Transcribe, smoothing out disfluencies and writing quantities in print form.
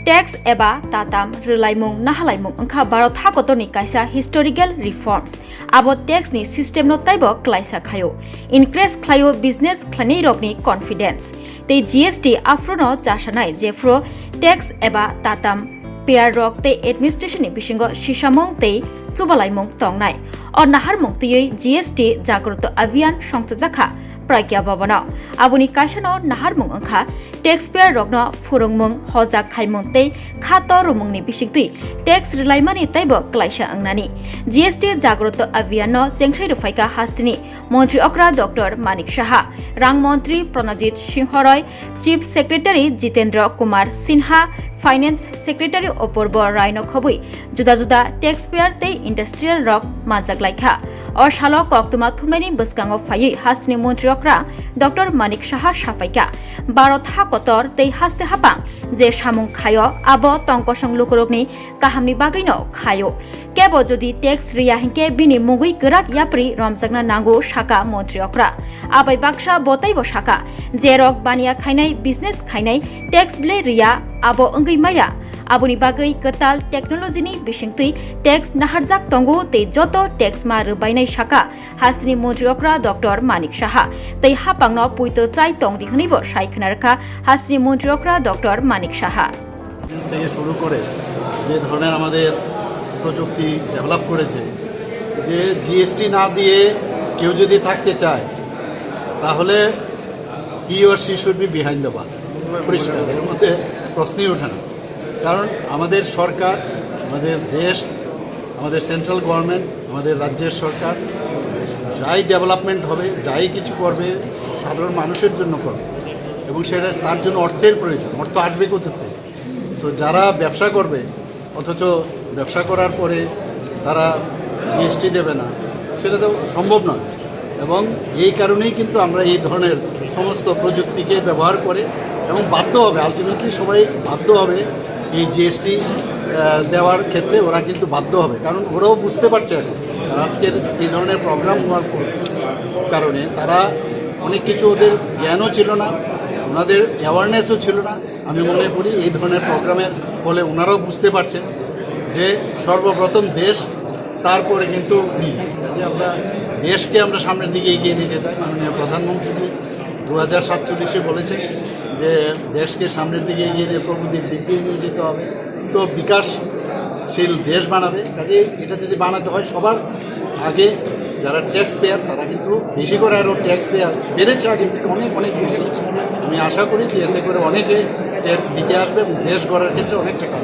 tax एबा ताताम रिलाइमुं नाहालाइमुं अंखा Bharat हाकतनि कायसा historical reforms आबो tax नि सिस्टेम नो ताइबो क्लाइसा खायो इनक्रेज खायो बिजनेस खानि रकनि कॉन्फिडेंस ते जीएसटी आफ्रोनो चाशानाय जेफ्रो टैक्स एबा ताताम पेयर रक ते एडमिनिस्ट्रेशन नि बिसिंगो शिशामुं ते चुबालाइमुं तंगनाय और नाहारमुं तेयै जीएसटी जागृत अभियान संसजाखा प्रज्ञा भवनाव आबुनि कायसानो नाहारमुं अंखा टैक्स पेयर रकनो फुरुंमुं हजाक खायमुं ते खातो रुमुंनि बिसिंति टैक्स रिलाइमानि ताइबो क्लाइसा अंगनानि जीएसटी जागृत अभियान नो चेंगसाइ रुफाइका हास्तिनि मंत्री अक्रा डॉक्टर मानिक साहा रां मंत्री Pranajit Singh Roy chief secretary Jitendra Kumar Sinha finance secretary Apurba रायनो खबुई जुदा जुदा टैक्स पेयर ते इंडस्ट्रियल रक मानजागलाइखा और सालो कक्तुमा थुमनायनि बसकांगो फायै हास्तिनि मंत्री अक्रा डॉक्टर मानिक साहा साफाइका भारत हाकतर ते हास्ते हापां जे सामुं खायो आबो तंकसं लुकरकनि काहामनि बागैनो खायो केबो जदि टैक्स रिया हिंके बिनि मुगुइ गोराक याप्रि रमजागना नांगौ साका मंत्री अक्रा आबै बाक्सा बताइबो साका जेरक बानिया खायनाय बिजनेस खायनाय टैक्स ब्ले रिया आबो अंगै माया आबुनि बागै कताल टेक्नोलॉजीनि बिसिंति टैक्स नाहारजाक तंगु ते जतो टैक्स मा रुबायनाय साका हास्तिनि मंत्री अक्रा डॉक्टर मानिक साहा तै हापांनो पुइतो चाइ तंग दिखनिबो साइखनारखा हास्तिनि मंत्री अक्रा डॉक्टर मानिक साहा থেকে শুরু করে যে ধরনের আমাদের প্রযুক্তি ডেভেলপ করেছে যে জিএসটি না দিয়ে কেউ যদি থাকতে চায় তাহলে he or she should be behind the bar পরিষ্কার এর মধ্যে প্রশ্নই ওঠে না কারণ আমাদের সরকার আমাদের দেশ আমাদের সেন্ট্রাল গভর্নমেন্ট আমাদের রাজ্যের সরকার যাই ডেভেলপমেন্ট হবে যাই কিছু করবে সাধারণ মানুষের জন্য করবে এবং সেটা তার জন্য অর্থের প্রয়োজন অর্থ আসবে কোথা থেকে তো যারা ব্যবসা করবে অথচ ব্যবসা করার পরে তারা জিএসটি দেবে না সেটা তো সম্ভব নয় এবং এই কারণেই কিন্তু আমরা এই ধরনের সমস্ত প্রযুক্তিকে ব্যবহার করে এবং বাধ্য হবে আলটিমেটলি সবাই বাধ্য হবে এই জিএসটি দেওয়ার ক্ষেত্রে ওরা কিন্তু বাধ্য হবে কারণ ওরাও বুঝতে পারছে এখন আর আজকের এই ধরনের প্রোগ্রাম হওয়ার কারণে তারা অনেক কিছু ওদের জ্ঞানও ছিল না ওনাদের অ্যাওয়ারনেসও ছিল না আমি মনে করি এই ধরনের প্রোগ্রামের ফলে ওনারাও বুঝতে পারছেন যে সর্বপ্রথম দেশ তারপরে কিন্তু যে আমরা দেশকে আমরা সামনের দিকে এগিয়ে নিয়ে যেতে হয় মাননীয় প্রধানমন্ত্রী 2047 বলেছেন যে দেশকে সামনের দিকে এগিয়ে নিয়ে প্রগতির দিক দিয়ে নিয়ে যেতে হবে তো বিকাশশীল দেশ বানাবে কাজে এটা যদি বানাতে হয় সবার আগে যারা ট্যাক্স পেয়ার তারা কিন্তু বেশি করে আরও ট্যাক্স পেয়ার বেড়েছে আগের থেকে অনেক অনেক বেশি আমি আশা করি যে এতে করে অনেকে ট্যাক্স দিতে আসবে এবং দেশ গড়ার ক্ষেত্রে অনেকটা কাজ